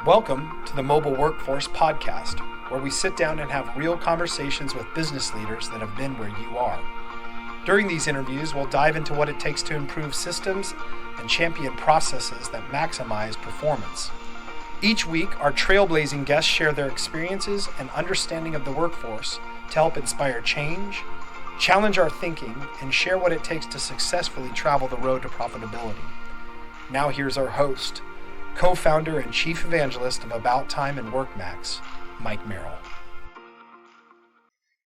Welcome to the Mobile Workforce Podcast, where we sit down and have real conversations with business leaders that have been where you are. During these interviews, we'll dive into what it takes to improve systems and champion processes that maximize performance. Each week, our trailblazing guests share their experiences and understanding of the workforce to help inspire change, challenge our thinking, and share what it takes to successfully travel the road to profitability. Now here's our host, co-founder and chief evangelist of About Time and WorkMax, Mike Merrill.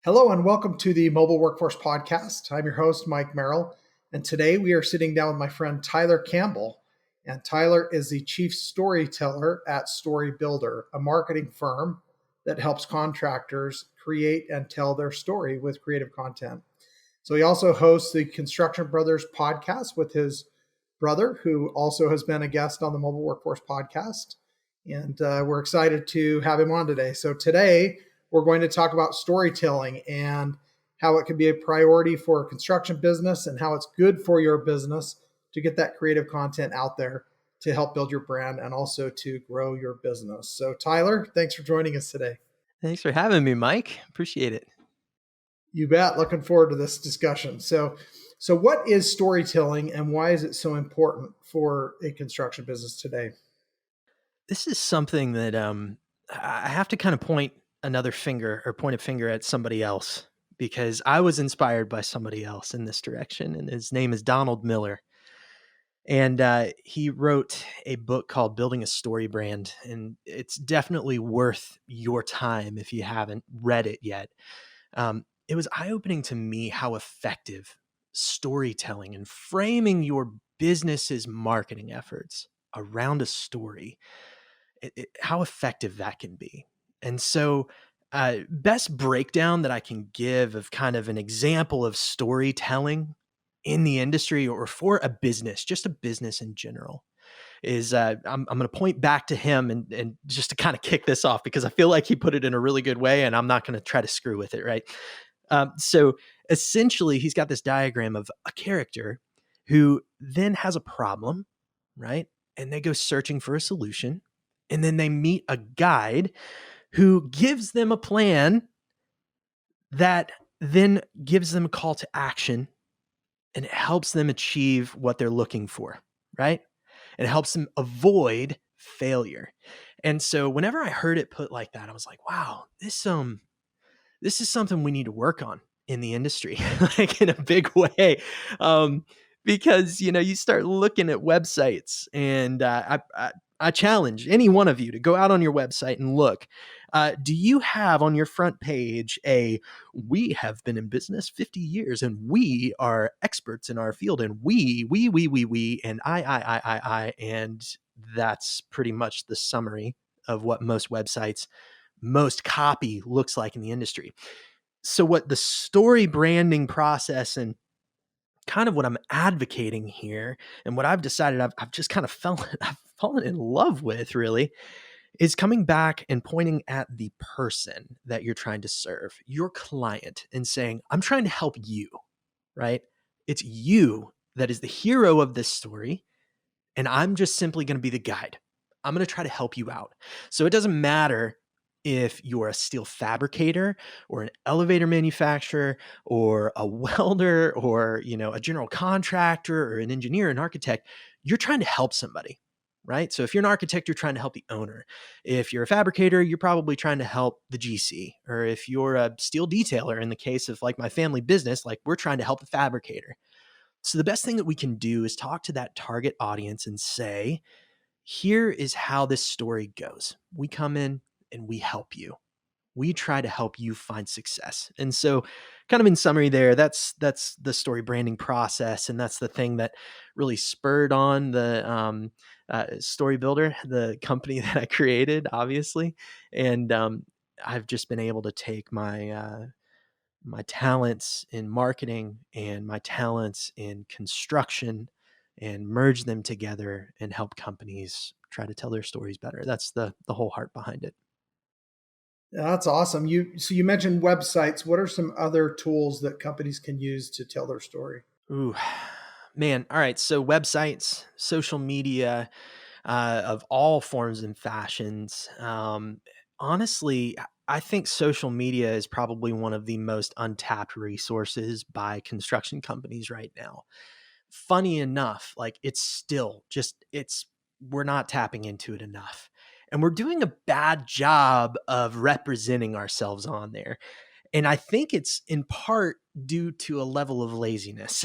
Hello and welcome to the Mobile Workforce Podcast. I'm your host, Mike Merrill, and today we are sitting down with my friend Tyler Campbell. And Tyler is the chief storyteller at Storybuilder, a marketing firm that helps contractors create and tell their story with creative content. So he also hosts the Construction Brothers podcast with his brother, who also has been a guest on the Mobile Workforce Podcast. And we're excited to have him on today. So today we're going to talk about storytelling and how it can be a priority for a construction business and how it's good for your business to get that creative content out there to help build your brand and also to grow your business. So Tyler, thanks for joining us today. Thanks for having me, Mike. Appreciate it. You bet. Looking forward to this discussion. So what is storytelling and why is it so important for a construction business today? This is something that I have to kind of point a finger at somebody else, because I was inspired by somebody else in this direction, and his name is Donald Miller. And he wrote a book called Building a Story Brand, and it's definitely worth your time if you haven't read it yet. It was eye-opening to me how effective storytelling and framing your business's marketing efforts around a story, how effective that can be. And so best breakdown that I can give of kind of an example of storytelling in the industry or for a business, just a business in general, is I'm going to point back to him and just to kind of kick this off, because I feel like he put it in a really good way and I'm not going to try to screw with it, right? So essentially, he's got this diagram of a character who then has a problem, right? And they go searching for a solution. And then they meet a guide who gives them a plan that then gives them a call to action, and it helps them achieve what they're looking for, right? And it helps them avoid failure. And so whenever I heard it put like that, I was like, wow, this is something we need to work on in the industry, like in a big way. Because, you start looking at websites, and I challenge any one of you to go out on your website and look. Do you have on your front page we have been in business 50 years and we are experts in our field, and we, and I, and that's pretty much the summary of what most websites, most copy looks like in the industry. So what the story branding process and kind of what I'm advocating here, and what I've decided I've just kind of fallen in love with, really, is coming back and pointing at the person that you're trying to serve, your client, and saying, I'm trying to help you, right? It's you that is the hero of this story, and I'm just simply going to be the guide. I'm going to try to help you out. So it doesn't matter if you're a steel fabricator or an elevator manufacturer or a welder or, a general contractor or an engineer, an architect, you're trying to help somebody, right? So if you're an architect, you're trying to help the owner. If you're a fabricator, you're probably trying to help the GC. Or if you're a steel detailer, in the case of like my family business, like we're trying to help the fabricator. So the best thing that we can do is talk to that target audience and say, here is how this story goes. We come in and we help you. We try to help you find success. And so kind of in summary there, that's the story branding process. And that's the thing that really spurred on the Storybuilder, the company that I created, obviously. And I've just been able to take my talents in marketing and my talents in construction and merge them together and help companies try to tell their stories better. That's the whole heart behind it. That's awesome. So you mentioned websites. What are some other tools that companies can use to tell their story? Ooh, man. All right. So websites, social media, of all forms and fashions. Honestly, I think social media is probably one of the most untapped resources by construction companies right now. Funny enough, like it's still just, we're not tapping into it enough. And we're doing a bad job of representing ourselves on there. And I think it's in part due to a level of laziness.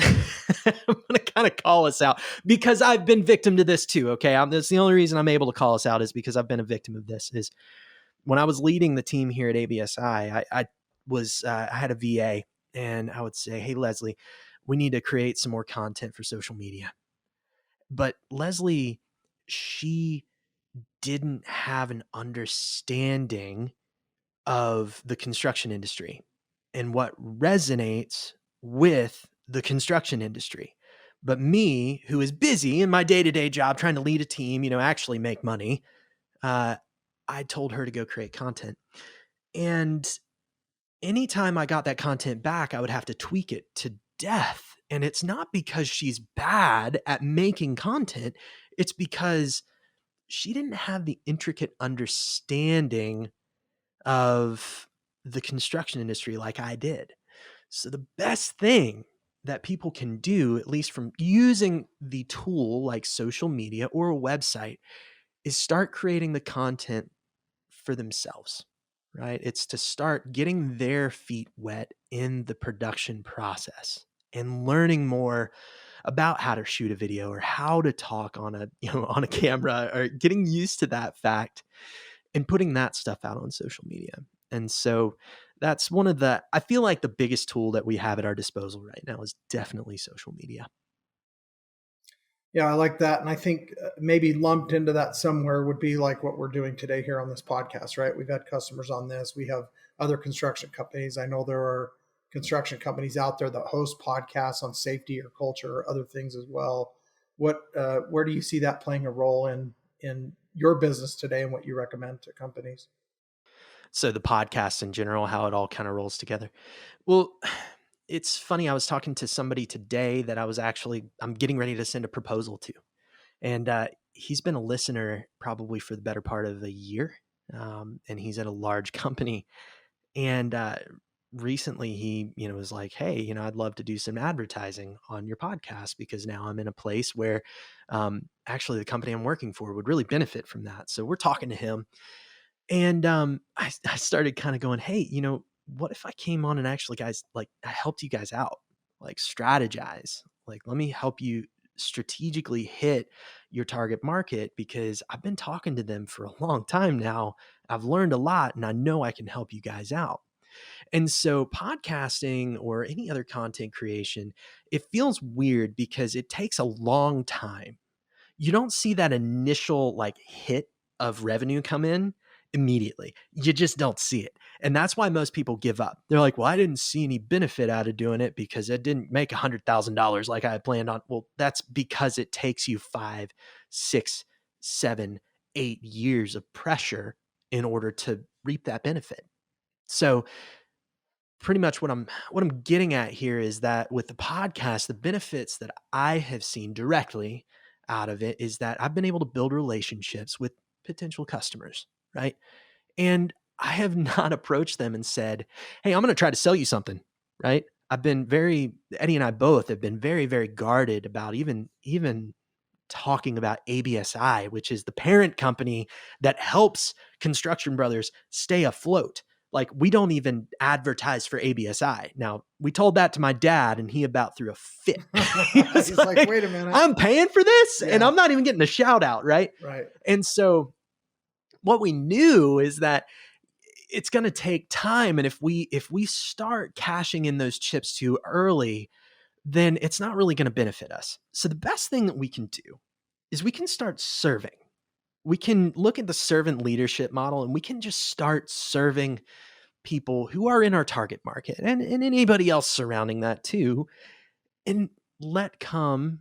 I'm going to kind of call us out because I've been victim to this too. Okay. That's the only reason I'm able to call us out is because I've been a victim of this. Is when I was leading the team here at ABSI, I had a VA and I would say, "Hey, Leslie, we need to create some more content for social media." But Leslie, she didn't have an understanding of the construction industry and what resonates with the construction industry. But me, who is busy in my day-to-day job trying to lead a team, actually make money, I told her to go create content. And anytime I got that content back, I would have to tweak it to death. And it's not because she's bad at making content. It's because she didn't have the intricate understanding of the construction industry like I did. So the best thing that people can do, at least from using the tool like social media or a website, is start creating the content for themselves, right? It's to start getting their feet wet in the production process and learning more about how to shoot a video or how to talk on a camera, or getting used to that fact and putting that stuff out on social media. And so that's I feel like the biggest tool that we have at our disposal right now is definitely social media. Yeah, I like that. And I think maybe lumped into that somewhere would be like what we're doing today here on this podcast, right? We've had customers on this. We have other construction companies. I know there are construction companies out there that host podcasts on safety or culture or other things as well. Where do you see that playing a role in your business today and what you recommend to companies? So the podcast in general, how it all kind of rolls together. Well, it's funny. I was talking to somebody today that I'm getting ready to send a proposal to. And he's been a listener probably for the better part of a year. And he's at a large company. And recently he, was like, "Hey, I'd love to do some advertising on your podcast because now I'm in a place where actually the company I'm working for would really benefit from that." So we're talking to him. And I started kind of going, "Hey, what if I came on and actually, guys, like I helped you guys out, like strategize, like let me help you strategically hit your target market because I've been talking to them for a long time now. I've learned a lot and I know I can help you guys out." And so podcasting or any other content creation, it feels weird because it takes a long time. You don't see that initial like hit of revenue come in immediately. You just don't see it. And that's why most people give up. They're like, "Well, I didn't see any benefit out of doing it because it didn't make $100,000 like I had planned on." Well, that's because it takes you 5, 6, 7, 8 years of pressure in order to reap that benefit. So pretty much what I'm getting at here is that with the podcast, the benefits that I have seen directly out of it is that I've been able to build relationships with potential customers, right? And I have not approached them and said, "Hey, I'm going to try to sell you something," right? Eddie and I both have been very, very guarded about even talking about ABSI, which is the parent company that helps Construction Brothers stay afloat. Like we don't even advertise for ABSI. Now we told that to my dad and he about threw a fit. He's like, "Wait a minute. I'm paying for this and I'm not even getting a shout out." Right. Right. And so what we knew is that it's going to take time. And if we start cashing in those chips too early, then it's not really going to benefit us. So the best thing that we can do is we can start serving. We can look at the servant leadership model and we can just start serving people who are in our target market and anybody else surrounding that too, and let come,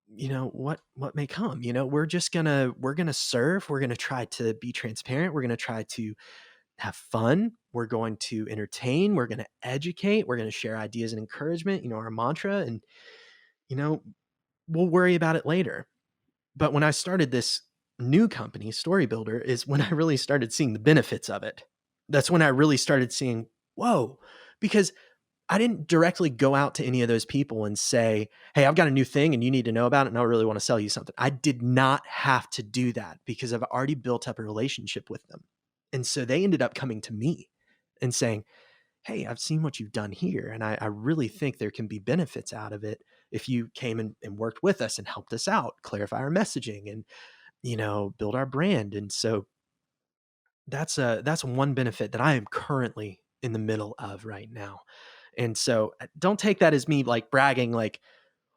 what may come. We're going to serve. We're going to try to be transparent. We're going to try to have fun. We're going to entertain. We're going to educate. We're going to share ideas and encouragement, our mantra, and, we'll worry about it later. But when I started this new company, Storybuilder, is when I really started seeing the benefits of it. That's when I really started seeing, whoa, because I didn't directly go out to any of those people and say, hey, I've got a new thing and you need to know about it and I really want to sell you something. I did not have to do that because I've already built up a relationship with them. And so they ended up coming to me and saying, hey, I've seen what you've done here. And I really think there can be benefits out of it if you came and worked with us and helped us out, clarify our messaging and, build our brand. And so that's one benefit that I am currently in the middle of right now. And so don't take that as me like bragging, like,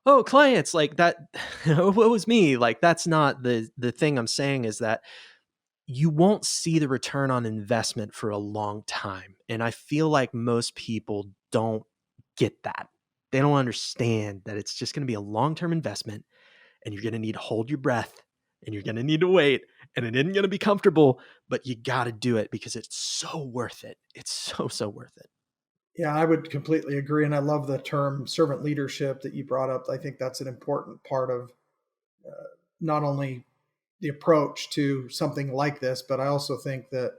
oh, clients like that. What was me? Like, that's not the thing I'm saying is that you won't see the return on investment for a long time. And I feel like most people don't get that. They don't understand that it's just going to be a long-term investment and you're going to need to hold your breath and you're going to need to wait and it isn't going to be comfortable, but you got to do it because it's so worth it. It's so worth it. Yeah, I would completely agree. And I love the term servant leadership that you brought up. I think that's an important part of not only the approach to something like this, but I also think that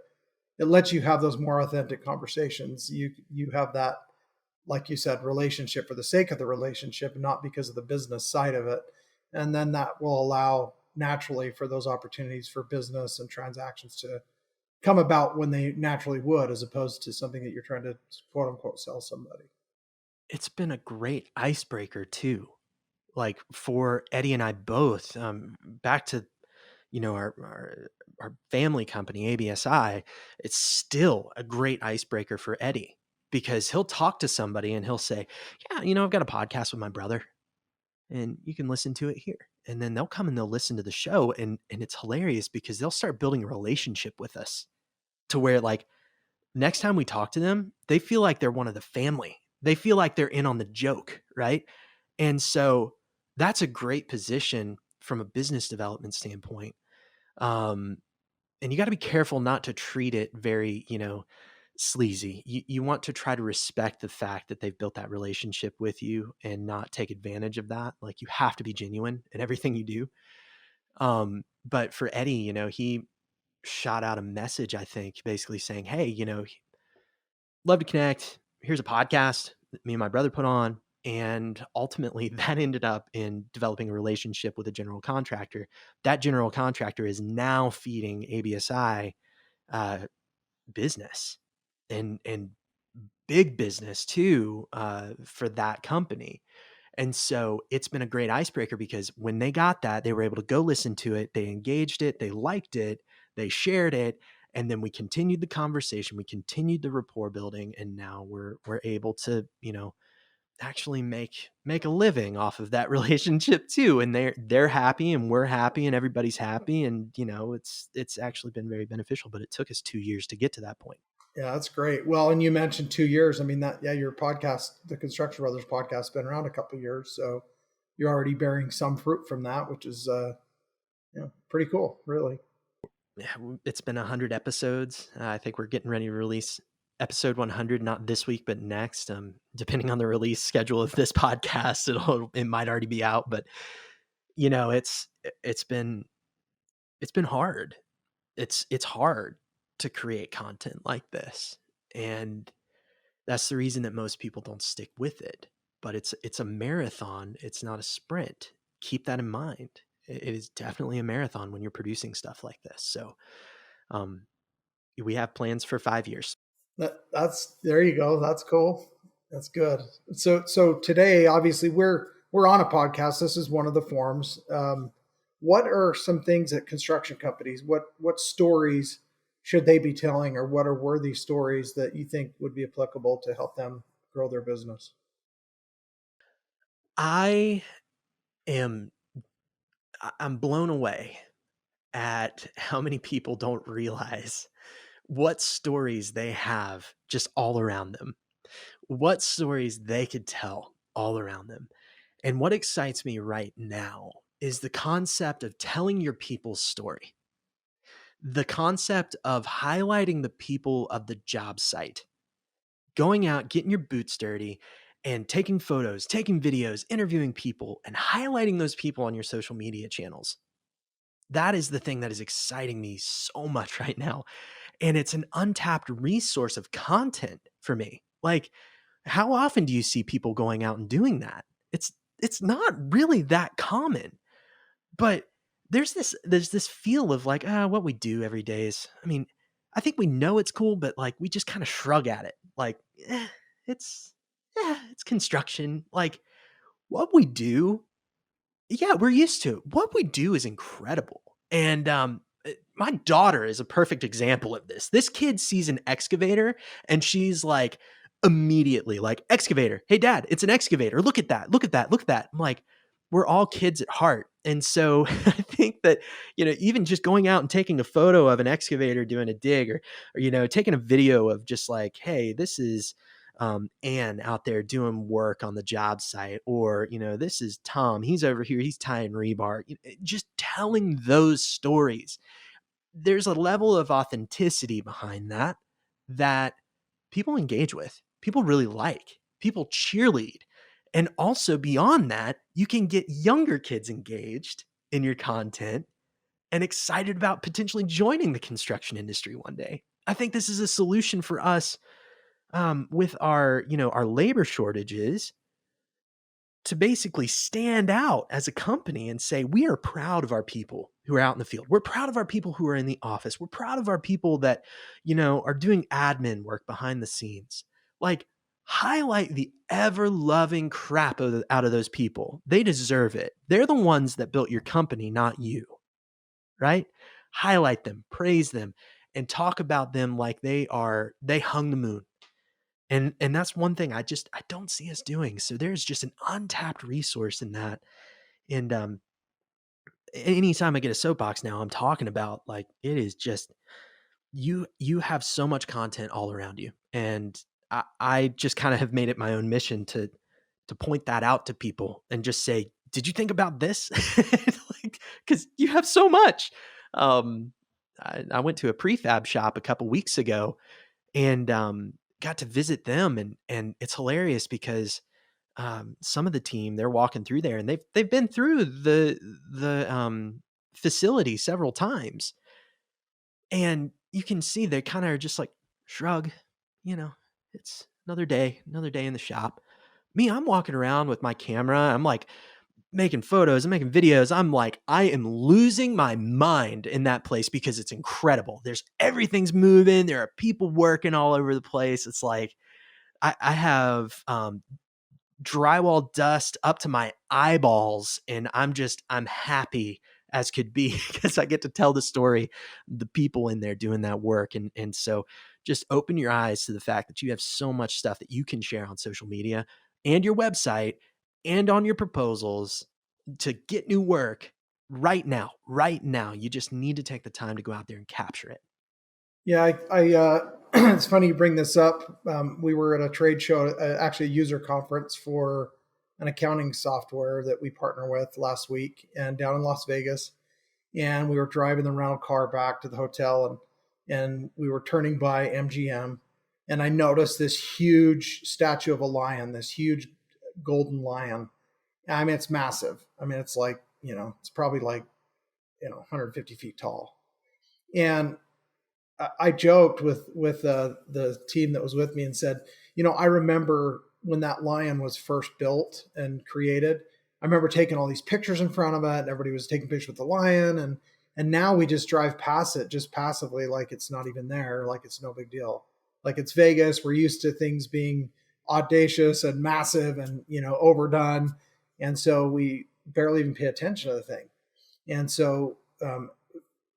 it lets you have those more authentic conversations. You have that, like you said, relationship for the sake of the relationship, not because of the business side of it. And then that will allow naturally for those opportunities for business and transactions to come about when they naturally would, as opposed to something that you're trying to quote unquote sell somebody. It's been a great icebreaker too. Like for Eddie and I both, back to, our family company, ABSI, it's still a great icebreaker for Eddie because he'll talk to somebody and he'll say, yeah, I've got a podcast with my brother and you can listen to it here. And then they'll come and they'll listen to the show and it's hilarious because they'll start building a relationship with us to where like next time we talk to them, they feel like they're one of the family. They feel like they're in on the joke, right? And so that's a great position from a business development standpoint. And you got to be careful not to treat it very, sleazy. You want to try to respect the fact that they've built that relationship with you and not take advantage of that. Like you have to be genuine in everything you do. But for Eddie, he shot out a message, I think, basically saying, hey, love to connect. Here's a podcast that me and my brother put on. And ultimately, that ended up in developing a relationship with a general contractor. That general contractor is now feeding ABSI business and big business too for that company. And so it's been a great icebreaker because when they got that, they were able to go listen to it. They engaged it. They liked it. They shared it. And then we continued the conversation. We continued the rapport building. And now we're able to, actually make a living off of that relationship too. And they're happy and we're happy and everybody's happy. And, it's actually been very beneficial, but it took us 2 years to get to that point. Yeah, that's great. Well, and you mentioned 2 years. I mean, your podcast, the Construction Brothers podcast, has been around a couple of years, so you're already bearing some fruit from that, which is, pretty cool, really. Yeah, it's been 100 episodes. I think we're getting ready to release episode 100, not this week, but next. Depending on the release schedule of this podcast, it might already be out. But it's been hard. It's hard to create content like this, and that's the reason that most people don't stick with it. But it's a marathon. It's not a sprint. Keep that in mind. It is definitely a marathon when you're producing stuff like this. So, we have plans for 5 years. That's there you go. That's cool. That's good. So today, obviously, we're on a podcast. This is one of the forms. What are some things that construction companies? What stories should they be telling, or what are worthy stories that you think would be applicable to help them grow their business? I am I'm blown away at how many people don't realize what stories they have just all around them. What stories they could tell all around them. And what excites me right now is the concept of telling your people's story. The concept of highlighting the people of the job site, going out, getting your boots dirty, and taking photos, taking videos, interviewing people, and highlighting those people on your social media channels. That is the thing that is exciting me so much right now. And it's an untapped resource of content for me. Like, how often do you see people going out and doing that? It's not really that common. But there's this feel of like, what we do every day is, I mean, I think we know it's cool, but like we just kind of shrug at it. Like, it's it's construction. Like what we do, yeah, we're used to it. What we do is incredible. And my daughter is a perfect example of this. This kid sees an excavator and she's like immediately like, excavator. Hey dad, it's an excavator. Look at that. Look at that. Look at that. I'm like, we're all kids at heart. And so I think that, even just going out and taking a photo of an excavator doing a dig or taking a video of just like, hey, this is Ann out there doing work on the job site, or, this is Tom, he's over here, he's tying rebar, just telling those stories. There's a level of authenticity behind that people engage with, people really like, people cheerlead. And also beyond that, you can get younger kids engaged in your content and excited about potentially joining the construction industry one day. I think this is a solution for us with our labor shortages, to basically stand out as a company and say, we are proud of our people who are out in the field. We're proud of our people who are in the office. We're proud of our people that, are doing admin work behind the scenes. Like, highlight the ever loving crap out of those people. They deserve it. They're the ones that built your company, not you, right? Highlight them, praise them, and talk about them like they hung the moon. And that's one thing I don't see us doing. So there's just an untapped resource in that. And anytime I get a soapbox now, I'm talking about, like, it is just, you have so much content all around you. And I just kind of have made it my own mission to point that out to people and just say, did you think about this? Like, because you have so much. I went to a prefab shop a couple weeks ago and got to visit them, and it's hilarious because some of the team, they're walking through there and they've been through the facility several times, and you can see they kind of are just like, shrug, it's another day in the shop. Me, I'm walking around with my camera, I'm like making photos, I'm making videos. I'm like, I am losing my mind in that place because it's incredible. Everything's moving. There are people working all over the place. It's like, I have drywall dust up to my eyeballs, and I'm happy as could be because I get to tell the story, the people in there doing that work. And so just open your eyes to the fact that you have so much stuff that you can share on social media and your website and on your proposals to get new work right now. You just need to take the time to go out there and capture it. Yeah, it's funny you bring this up. We were at a trade show, actually a user conference for an accounting software that we partner with last week, and down in Las Vegas. And we were driving the rental car back to the hotel, and we were turning by MGM, and I noticed this huge statue of a lion, this huge golden lion. I mean, it's massive. I mean, it's like, it's probably like, 150 feet tall. And I joked with the team that was with me and said, I remember when that lion was first built and created. I remember taking all these pictures in front of it, and everybody was taking pictures with the lion, and now we just drive past it just passively, like it's not even there, like it's no big deal. Like, it's Vegas. We're used to things being audacious and massive and overdone, and so we barely even pay attention to the thing. And so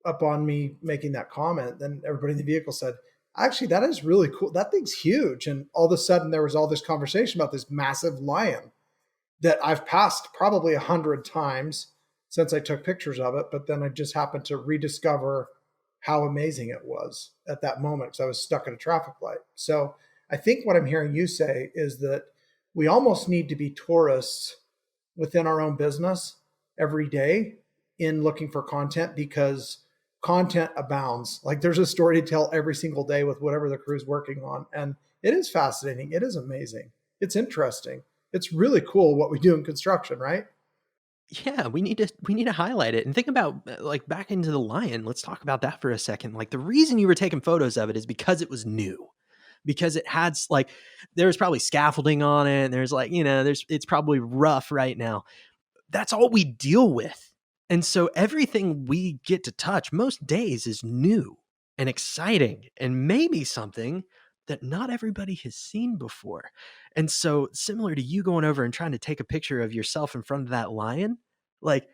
upon me making that comment, then everybody in the vehicle said, actually, that is really cool. That thing's huge. And all of a sudden there was all this conversation about this massive lion that I've passed probably 100 times since I took pictures of it. But then I just happened to rediscover how amazing it was at that moment because I was stuck at a traffic light. So I think what I'm hearing you say is that we almost need to be tourists within our own business every day in looking for content, because content abounds. Like, there's a story to tell every single day with whatever the crew's working on. And it is fascinating. It is amazing. It's interesting. It's really cool what we do in construction, right? Yeah, we need to highlight it and think about like back into the lion. Let's talk about that for a second. Like the reason you were taking photos of it is because it was new, because it had like there's probably scaffolding on it. And there's like it's probably rough right now. That's all we deal with, and so everything we get to touch most days is new and exciting, and maybe something that not everybody has seen before. And so similar to you going over and trying to take a picture of yourself in front of that lion, like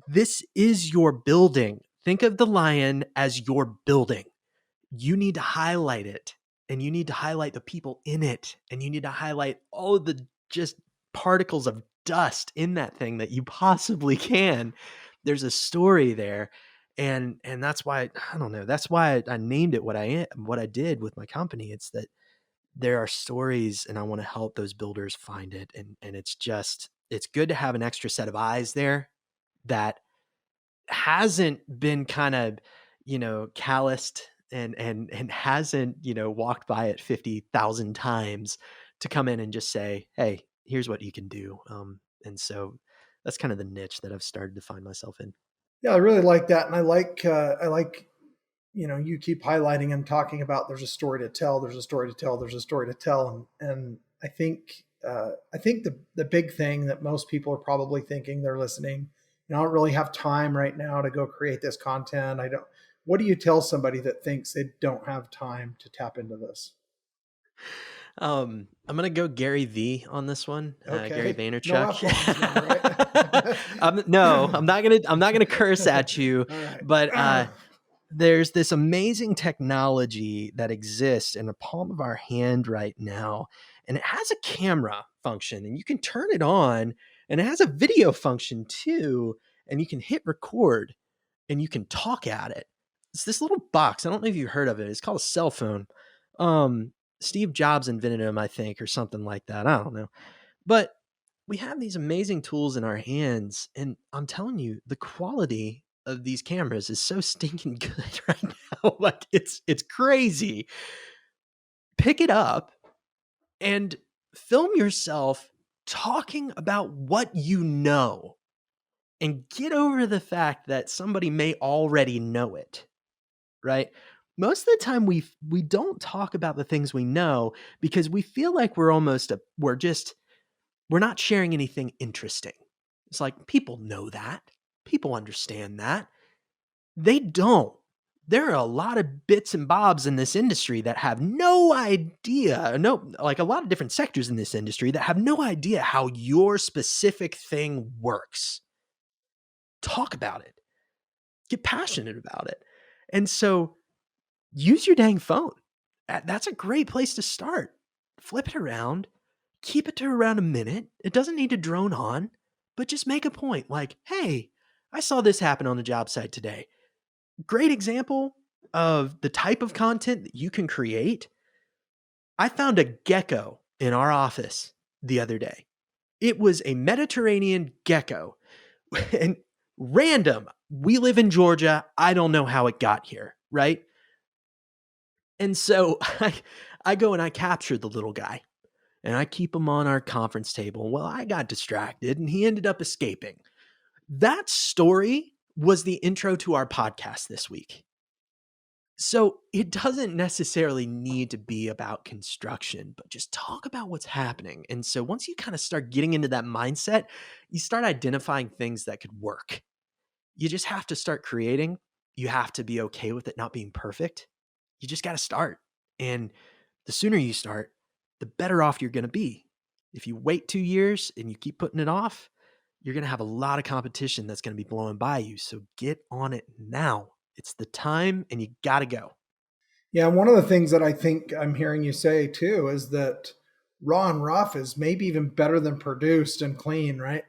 this is your building. Think of the lion as your building. You need to highlight it, and you need to highlight the people in it, and you need to highlight all of the just particles of dust in that thing that you possibly can. There's a story there. And that's why I don't know. That's why I named it what I did with my company. It's that there are stories, and I want to help those builders find it. And it's good to have an extra set of eyes there that hasn't been kind of, calloused and hasn't, walked by it 50,000 times to come in and just say, hey, here's what you can do. And so that's kind of the niche that I've started to find myself in. Yeah, I really like that, and I like you keep highlighting and talking about there's a story to tell, there's a story to tell, there's a story to tell, and I think the big thing that most people are probably thinking, they're listening, I don't really have time right now to go create this content. I don't. What do you tell somebody that thinks they don't have time to tap into this? I'm gonna go Gary V on this one. Gary Okay, no Vaynerchuk. F-bombs, right? No, I'm not gonna curse at you, All right. but there's this amazing technology that exists in the palm of our hand right now, and it has a camera function, and you can turn it on, and it has a video function too, and you can hit record, and you can talk at it. It's this little box. I don't know if you've heard of it. It's called a cell phone. Um, Steve Jobs invented them, I think, or something like that. I don't know. But we have these amazing tools in our hands, and I'm telling you, the quality of these cameras is so stinking good right now. Like it's crazy. Pick it up and film yourself talking about what you know, and get over the fact that somebody may already know it, right? Most of the time we don't talk about the things we know because we feel like we're not sharing anything interesting. It's like people know that. People understand that. They don't. There are a lot of bits and bobs in this industry that have no idea, like a lot of different sectors in this industry that have no idea how your specific thing works. Talk about it. Get passionate about it. And so use your dang phone. That's a great place to start. Flip it around. Keep it to around a minute. It doesn't need to drone on, but just make a point like, hey, I saw this happen on the job site today. Great example of the type of content that you can create. I found a gecko in our office the other day. It was a Mediterranean gecko and random. We live in Georgia. I don't know how it got here, right? And so I go and I capture the little guy and I keep him on our conference table. Well, I got distracted and he ended up escaping. That story was the intro to our podcast this week. So it doesn't necessarily need to be about construction, but just talk about what's happening. And so once you kind of start getting into that mindset, you start identifying things that could work. You just have to start creating. You have to be okay with it not being perfect. You just got to start. And the sooner you start, the better off you're going to be. If you wait 2 years and you keep putting it off, you're going to have a lot of competition that's going to be blowing by you. So get on it now. It's the time and you got to go. Yeah, one of the things that I think I'm hearing you say too is that raw and rough is maybe even better than produced and clean, right?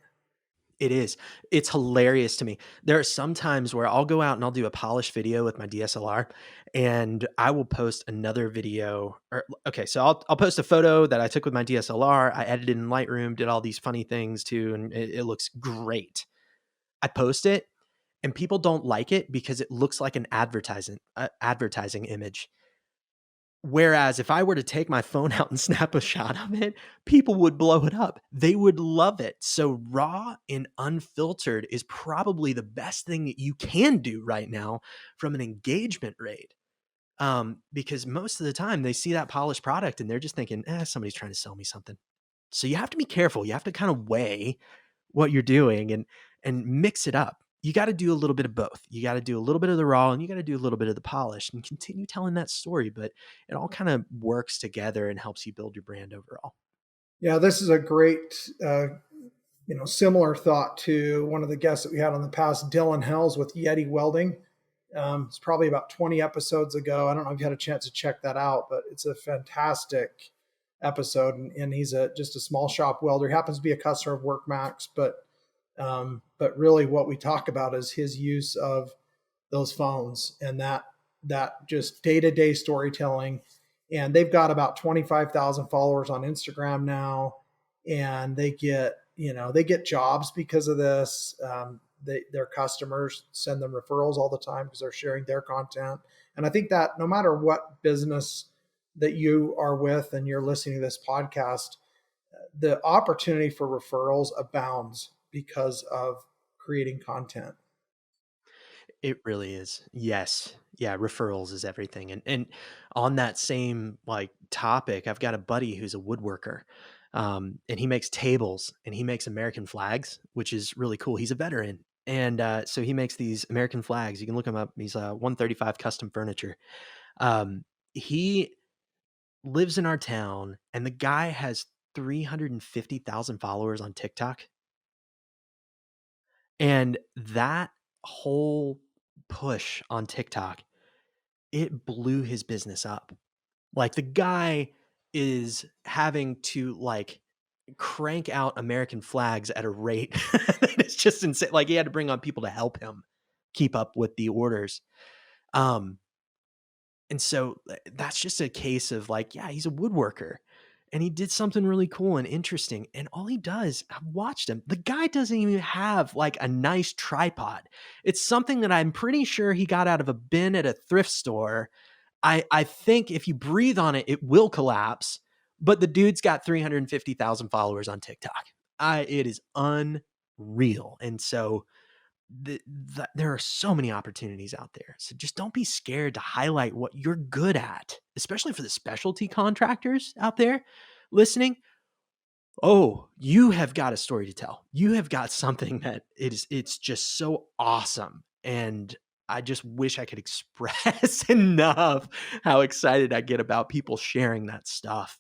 It is. It's hilarious to me. There are some times where I'll go out and I'll do a polished video with my DSLR and I will post another video so I'll post a photo that I took with my DSLR. I edited in Lightroom, did all these funny things too, and it looks great. I post it and people don't like it because it looks like an advertising image. Whereas if I were to take my phone out and snap a shot of it, people would blow it up. They would love it. So raw and unfiltered is probably the best thing that you can do right now from an engagement rate. Because most of the time they see that polished product and they're just thinking, somebody's trying to sell me something. So you have to be careful. You have to kind of weigh what you're doing and mix it up. You got to do a little bit of both. You got to do a little bit of the raw and you got to do a little bit of the polished and continue telling that story. But it all kind of works together and helps you build your brand overall. Yeah, this is a great, similar thought to one of the guests that we had on the past, Dylan Hells with Yeti Welding. It's probably about 20 episodes ago. I don't know if you had a chance to check that out, but it's a fantastic episode. And he's just a small shop welder. He happens to be a customer of WorkMax, but really what we talk about is his use of those phones and that just day-to-day storytelling. And they've got about 25,000 followers on Instagram now, and they get jobs because of this. Their customers send them referrals all the time because they're sharing their content. And I think that no matter what business that you are with and you're listening to this podcast, the opportunity for referrals abounds because of creating content. It really is. Yes. Yeah. Referrals is everything. And on that same like topic, I've got a buddy who's a woodworker. And he makes tables and he makes American flags, which is really cool. He's a veteran. And so he makes these American flags. You can look him up. He's 135 Custom Furniture. He lives in our town and the guy has 350,000 followers on TikTok. And that whole push on TikTok, it blew his business up. Like the guy is having to like crank out American flags at a rate that is just insane. Like he had to bring on people to help him keep up with the orders. And so that's just a case of like, yeah, he's a woodworker and he did something really cool and interesting. And all he does, I've watched him. The guy doesn't even have like a nice tripod. It's something that I'm pretty sure he got out of a bin at a thrift store. I think if you breathe on it, it will collapse. But the dude's got 350,000 followers on TikTok. It is unreal. And so there are so many opportunities out there. So just don't be scared to highlight what you're good at, especially for the specialty contractors out there listening. Oh, you have got a story to tell. You have got something that it's just so awesome. And I just wish I could express enough how excited I get about people sharing that stuff.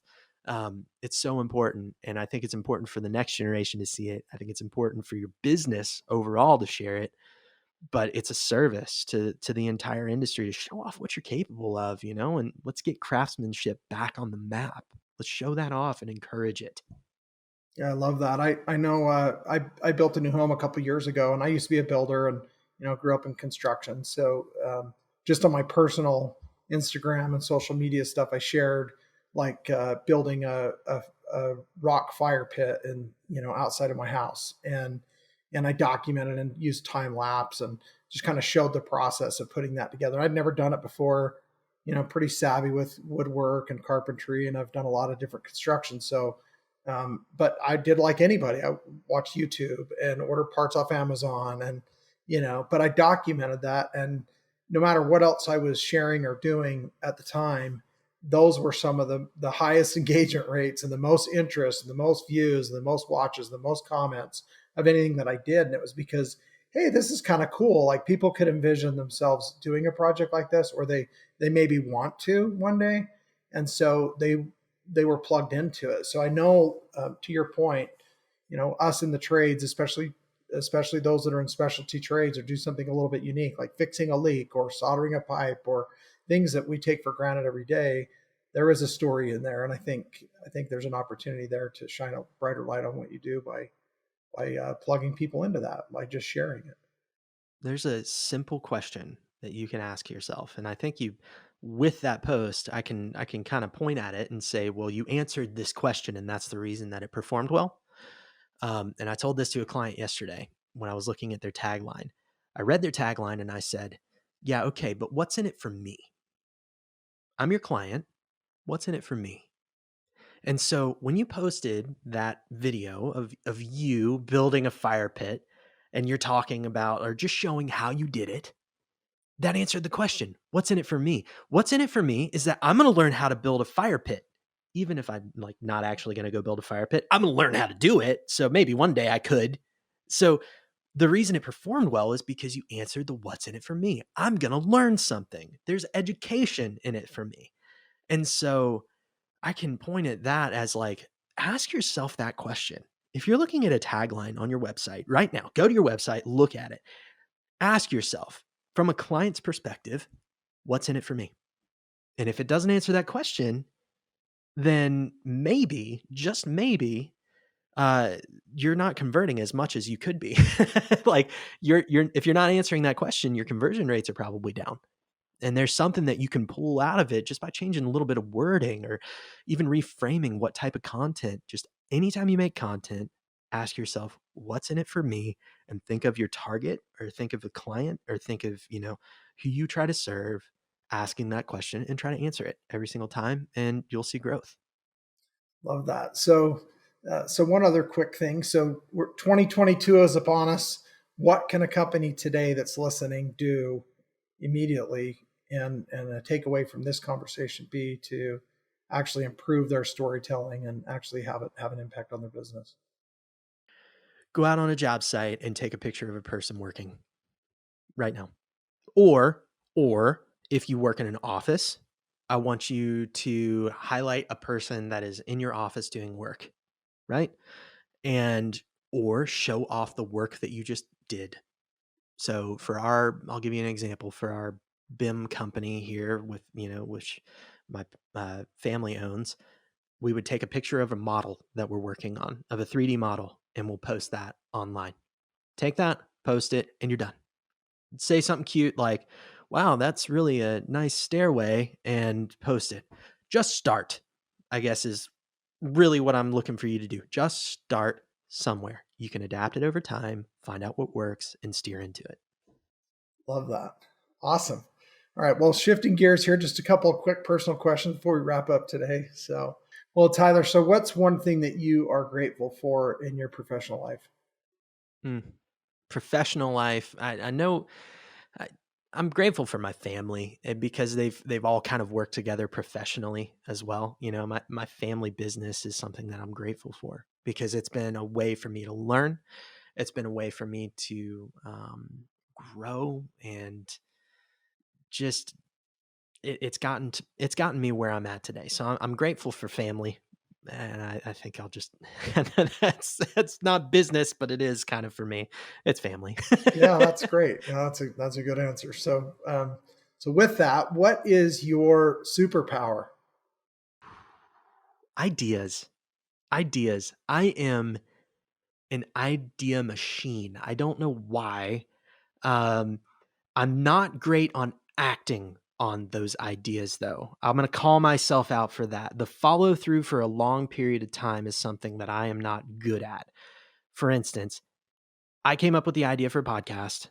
It's so important. And I think it's important for the next generation to see it. I think it's important for your business overall to share it, but it's a service to the entire industry to show off what you're capable of, and let's get craftsmanship back on the map. Let's show that off and encourage it. Yeah, I love that. I know I built a new home a couple of years ago, and I used to be a builder and grew up in construction. So just on my personal Instagram and social media stuff, I shared like building a rock fire pit and outside of my house, and I documented and used time lapse and just kind of showed the process of putting that together. I'd never done it before. Pretty savvy with woodwork and carpentry, and I've done a lot of different construction. So. But I did like anybody. I watched YouTube and ordered parts off Amazon and, but I documented that. And no matter what else I was sharing or doing at the time, those were some of the highest engagement rates and the most interest and the most views and the most watches, the most comments of anything that I did. And it was because, hey, this is kind of cool. Like people could envision themselves doing a project like this, or they maybe want to one day. And so they were plugged into it. So I know, to your point, us in the trades, especially those that are in specialty trades or do something a little bit unique, like fixing a leak or soldering a pipe or things that we take for granted every day. There is a story in there. And I think there's an opportunity there to shine a brighter light on what you do by plugging people into that, by just sharing it. There's a simple question that you can ask yourself. And I think with that post, I can kind of point at it and say, well, you answered this question and that's the reason that it performed well. And I told this to a client yesterday when I was looking at their tagline. I read their tagline and I said, yeah, okay, but what's in it for me? I'm your client. What's in it for me? And so when you posted that video of you building a fire pit and you're talking about or just showing how you did it, that answered the question. What's in it for me? What's in it for me is that I'm going to learn how to build a fire pit. Even if I'm like not actually going to go build a fire pit, I'm going to learn how to do it. So maybe one day I could. So the reason it performed well is because you answered the what's in it for me. I'm going to learn something. There's education in it for me. And so I can point at that as like, ask yourself that question. If you're looking at a tagline on your website right now, go to your website, look at it, ask yourself from a client's perspective, what's in it for me? And if it doesn't answer that question, then maybe, just maybe, you're not converting as much as you could be. Like if you're not answering that question, your conversion rates are probably down. And there's something that you can pull out of it just by changing a little bit of wording or even reframing what type of content. Just anytime you make content, ask yourself, what's in it for me? And think of your target or think of the client or think of, who you try to serve, asking that question and try to answer it every single time. And you'll see growth. Love that. So one other quick thing. So 2022 is upon us. What can a company today that's listening do immediately and a takeaway from this conversation be to actually improve their storytelling and actually have an impact on their business? Go out on a job site and take a picture of a person working right now. Or if you work in an office, I want you to highlight a person that is in your office doing work, right? Or show off the work that you just did. So I'll give you an example for our BIM company here which my family owns. We would take a picture of a model that we're working on, of a 3D model, and we'll post that online. Take that, post it, and you're done. Say something cute like, wow, that's really a nice stairway, and post it. Just start, I guess, is really what I'm looking for you to do. Just start somewhere. You can adapt it over time, find out what works, and steer into it. Love that. Awesome. All right. Well, shifting gears here, just a couple of quick personal questions before we wrap up today. So, well, Tyler, so what's one thing that you are grateful for in your professional life? Professional life. I know I'm grateful for my family because they've all kind of worked together professionally as well. My family business is something that I'm grateful for because it's been a way for me to learn. It's been a way for me to grow and just it's gotten me where I'm at today. So I'm grateful for family. And I think I'll just that's not business, but it is kind of for me. It's family. Yeah, that's great. Yeah, that's a good answer. So with that, what is your superpower? Ideas. I am an idea machine. I don't know why. I'm not great on acting on those ideas, though. I'm going to call myself out for that. The follow through for a long period of time is something that I am not good at. For instance, I came up with the idea for a podcast,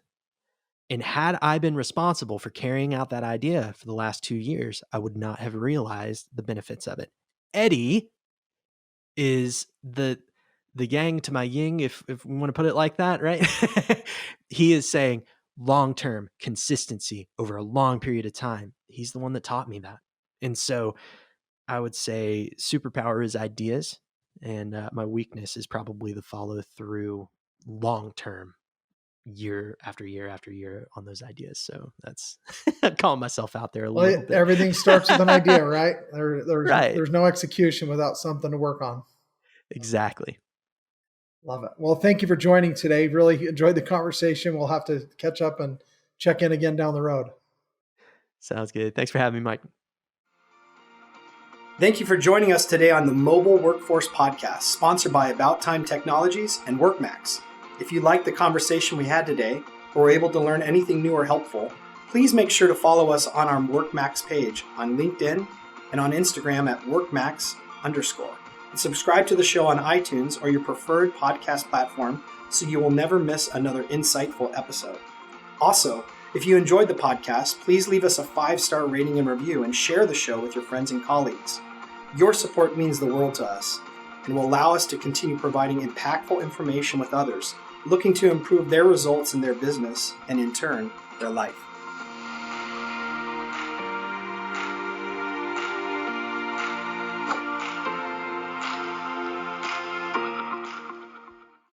and had I been responsible for carrying out that idea for the last 2 years, I would not have realized the benefits of it. Eddie is the yang to my yin, if we want to put it like that, right? He is saying, long-term consistency over a long period of time. He's the one that taught me that. And so I would say superpower is ideas, and my weakness is probably the follow through long-term, year after year after year on those ideas. So that's calling myself out there a little bit. Everything starts with an idea, right? Right. There's no execution without something to work on. Exactly. Love it. Well, thank you for joining today. Really enjoyed the conversation. We'll have to catch up and check in again down the road. Sounds good. Thanks for having me, Mike. Thank you for joining us today on the Mobile Workforce Podcast, sponsored by About Time Technologies and WorkMax. If you liked the conversation we had today or were able to learn anything new or helpful, please make sure to follow us on our WorkMax page on LinkedIn and on Instagram at WorkMax_. And subscribe to the show on iTunes or your preferred podcast platform so you will never miss another insightful episode. Also, If you enjoyed the podcast, please leave us a 5-star rating and review and share the show with your friends and colleagues. Your support means the world to us and will allow us to continue providing impactful information with others looking to improve their results in their business and, in turn, their life.